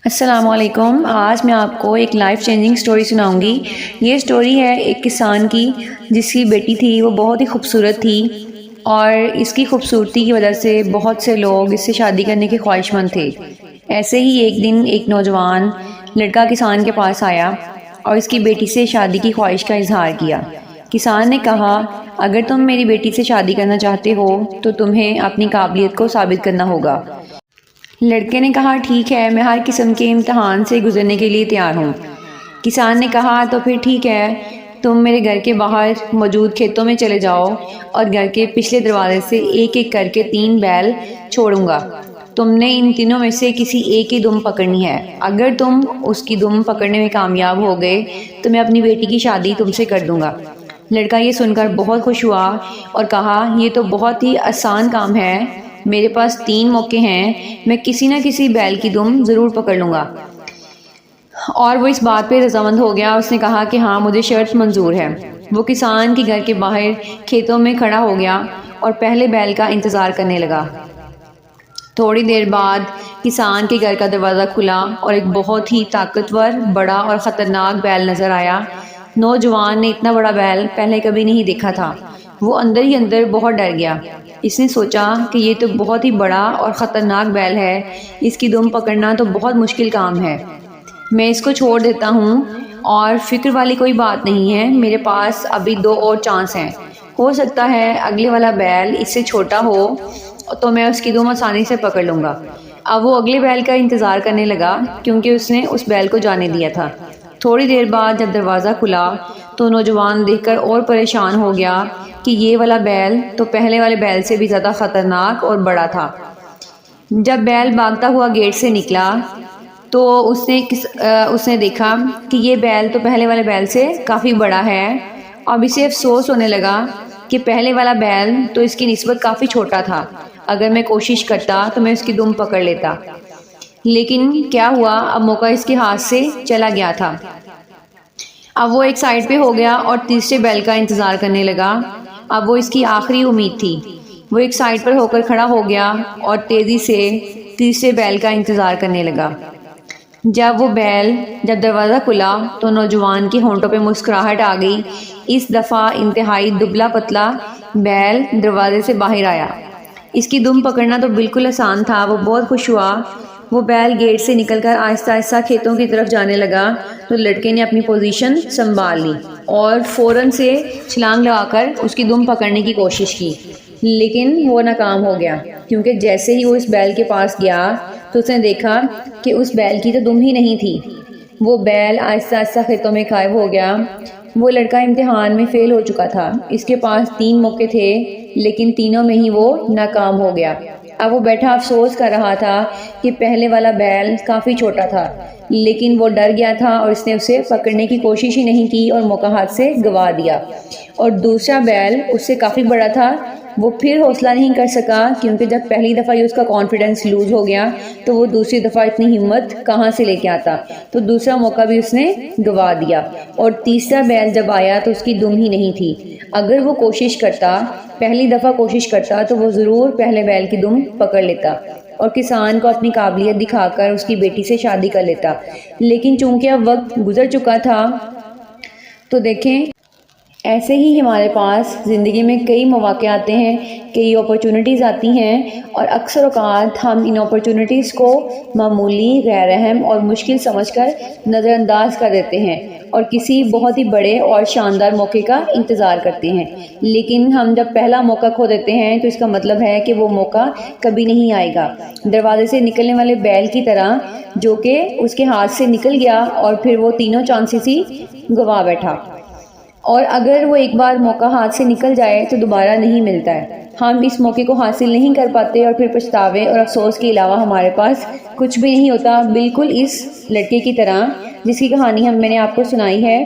السلام علیکم۔ آج میں آپ کو ایک لائف چینجنگ سٹوری سناؤں گی۔ یہ سٹوری ہے ایک کسان کی جس کی بیٹی تھی، وہ بہت ہی خوبصورت تھی اور اس کی خوبصورتی کی وجہ سے بہت سے لوگ اس سے شادی کرنے کے خواہش مند تھے۔ ایسے ہی ایک دن ایک نوجوان لڑکا کسان کے پاس آیا اور اس کی بیٹی سے شادی کی خواہش کا اظہار کیا۔ کسان نے کہا، اگر تم میری بیٹی سے شادی کرنا چاہتے ہو تو تمہیں اپنی قابلیت کو ثابت کرنا ہوگا۔ لڑکے نے کہا، ٹھیک ہے، میں ہر قسم کے امتحان سے گزرنے کے لیے تیار ہوں۔ کسان نے کہا، تو پھر ٹھیک ہے، تم میرے گھر کے باہر موجود کھیتوں میں چلے جاؤ اور گھر کے پچھلے دروازے سے ایک ایک کر کے 3 بیل چھوڑوں گا۔ تم نے ان تینوں میں سے کسی ایک کی دم پکڑنی ہے۔ اگر تم اس کی دم پکڑنے میں کامیاب ہو گئے تو میں اپنی بیٹی کی شادی تم سے کر دوں گا۔ لڑکا یہ سن کر بہت خوش ہوا اور کہا، یہ تو بہت ہی آسان کام ہے، میرے پاس 3 موقع ہیں، میں کسی نہ کسی بیل کی دم ضرور پکڑ لوں گا۔ اور وہ اس بات پہ رضامند ہو گیا۔ اس نے کہا کہ ہاں، مجھے شرط منظور ہے۔ وہ کسان کے گھر کے باہر کھیتوں میں کھڑا ہو گیا اور پہلے بیل کا انتظار کرنے لگا۔ تھوڑی دیر بعد کسان کے گھر کا دروازہ کھلا اور ایک بہت ہی طاقتور، بڑا اور خطرناک بیل نظر آیا۔ نوجوان نے اتنا بڑا بیل پہلے کبھی نہیں دیکھا تھا۔ وہ اندر ہی اندر بہت ڈر گیا۔ اس نے سوچا کہ یہ تو بہت ہی بڑا اور خطرناک بیل ہے، اس کی دم پکڑنا تو بہت مشکل کام ہے۔ میں اس کو چھوڑ دیتا ہوں اور فکر والی کوئی بات نہیں ہے، میرے پاس ابھی 2 اور چانس ہیں۔ ہو سکتا ہے اگلے والا بیل اس سے چھوٹا ہو تو میں اس کی دم آسانی سے پکڑ لوں گا۔ اب وہ اگلے بیل کا انتظار کرنے لگا کیونکہ اس نے اس بیل کو جانے دیا تھا۔ تھوڑی دیر بعد جب دروازہ کھلا تو نوجوان دیکھ کر اور پریشان ہو گیا کہ یہ والا بیل تو پہلے والے بیل سے بھی زیادہ خطرناک اور بڑا تھا۔ جب بیل بھاگتا ہوا گیٹ سے نکلا تو اس نے دیکھا کہ یہ بیل تو پہلے والے بیل سے کافی بڑا ہے۔ اب اسے افسوس ہونے لگا کہ پہلے والا بیل تو اس کی نسبت کافی چھوٹا تھا، اگر میں کوشش کرتا تو میں اس کی دم پکڑ لیتا۔ لیکن کیا ہوا، اب موقع اس کے ہاتھ سے چلا گیا تھا۔ اب وہ ایک سائیڈ پہ ہو گیا اور تیسرے بیل کا انتظار کرنے لگا۔ اب وہ اس کی آخری امید تھی۔ وہ ایک سائیڈ پر ہو کر کھڑا ہو گیا اور تیزی سے تیسرے بیل کا انتظار کرنے لگا۔ جب دروازہ کھلا تو نوجوان کی ہونٹوں پہ مسکراہٹ آ گئی۔ اس دفعہ انتہائی دبلا پتلا بیل دروازے سے باہر آیا۔ اس کی دم پکڑنا تو بالکل آسان تھا۔ وہ بہت خوش ہوا۔ وہ بیل گیٹ سے نکل کر آہستہ آہستہ کھیتوں کی طرف جانے لگا تو لڑکے نے اپنی پوزیشن سنبھال لی اور فوراً سے چھلانگ لگا کر اس کی دم پکڑنے کی کوشش کی، لیکن وہ ناکام ہو گیا کیونکہ جیسے ہی وہ اس بیل کے پاس گیا تو اس نے دیکھا کہ اس بیل کی تو دم ہی نہیں تھی۔ وہ بیل آہستہ آہستہ کھیتوں میں غائب ہو گیا۔ وہ لڑکا امتحان میں فیل ہو چکا تھا۔ اس کے پاس 3 موقع تھے لیکن تینوں میں ہی وہ ناکام ہو گیا۔ اب وہ بیٹھا افسوس کر رہا تھا کہ پہلے والا بیل کافی چھوٹا تھا، لیکن وہ ڈر گیا تھا اور اس نے اسے پکڑنے کی کوشش ہی نہیں کی اور موقع ہاتھ سے گوا دیا۔ اور دوسرا بیل اس سے کافی بڑا تھا۔ وہ پھر حوصلہ نہیں کر سکا کیونکہ جب پہلی دفعہ اس کا کانفیڈنس لوز ہو گیا تو وہ دوسری دفعہ اتنی ہمت کہاں سے لے کے آتا، تو دوسرا موقع بھی اس نے گوا دیا۔ اور تیسرا بیل جب آیا تو اس کی دم ہی نہیں تھی۔ اگر وہ پہلی دفعہ کوشش کرتا تو وہ ضرور پہلے بیل کی دم پکڑ لیتا اور کسان کو اپنی قابلیت دکھا کر اس کی بیٹی سے شادی کر لیتا۔ لیکن چونکہ اب وقت گزر چکا تھا تو دیکھیں، ایسے ہی ہمارے پاس زندگی میں کئی مواقع آتے ہیں، کئی اپرچونٹیز آتی ہیں اور اکثر اوقات ہم ان اپرچونٹیز کو معمولی، غیر اہم اور مشکل سمجھ کر نظر انداز کر دیتے ہیں اور کسی بہت ہی بڑے اور شاندار موقع کا انتظار کرتے ہیں۔ لیکن ہم جب پہلا موقع کھو دیتے ہیں تو اس کا مطلب ہے کہ وہ موقع کبھی نہیں آئے گا، دروازے سے نکلنے والے بیل کی طرح جو کہ اس کے ہاتھ سے نکل گیا اور پھر وہ تینوں چانسز ہی گوا بیٹھا۔ اور اگر وہ ایک بار موقع ہاتھ سے نکل جائے تو دوبارہ نہیں ملتا ہے۔ ہم اس موقع کو حاصل نہیں کر پاتے اور پھر پچھتاوے اور افسوس کے علاوہ ہمارے پاس کچھ بھی نہیں ہوتا، بالکل اس لڑکے کی طرح جس کی کہانی میں نے آپ کو سنائی ہے۔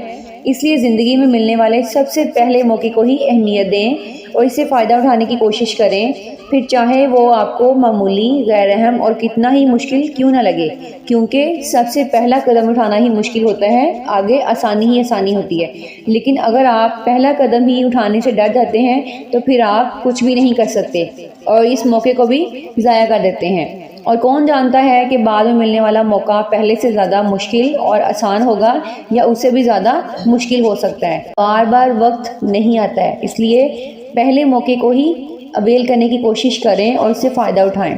اس لیے زندگی میں ملنے والے سب سے پہلے موقع کو ہی اہمیت دیں اور اس سے فائدہ اٹھانے کی کوشش کریں، پھر چاہے وہ آپ کو معمولی، غیر اہم اور کتنا ہی مشکل کیوں نہ لگے، کیونکہ سب سے پہلا قدم اٹھانا ہی مشکل ہوتا ہے، آگے آسانی ہی آسانی ہوتی ہے۔ لیکن اگر آپ پہلا قدم ہی اٹھانے سے ڈر جاتے ہیں تو پھر آپ کچھ بھی نہیں کر سکتے اور اس موقع کو بھی ضائع کر دیتے ہیں۔ اور کون جانتا ہے کہ بعد میں ملنے والا موقع پہلے سے زیادہ مشکل اور آسان ہوگا یا اس سے بھی زیادہ مشکل ہو سکتا ہے۔ بار بار وقت نہیں آتا ہے، اس لیے پہلے موقع کو ہی اویل کرنے کی کوشش کریں اور اس سے فائدہ اٹھائیں۔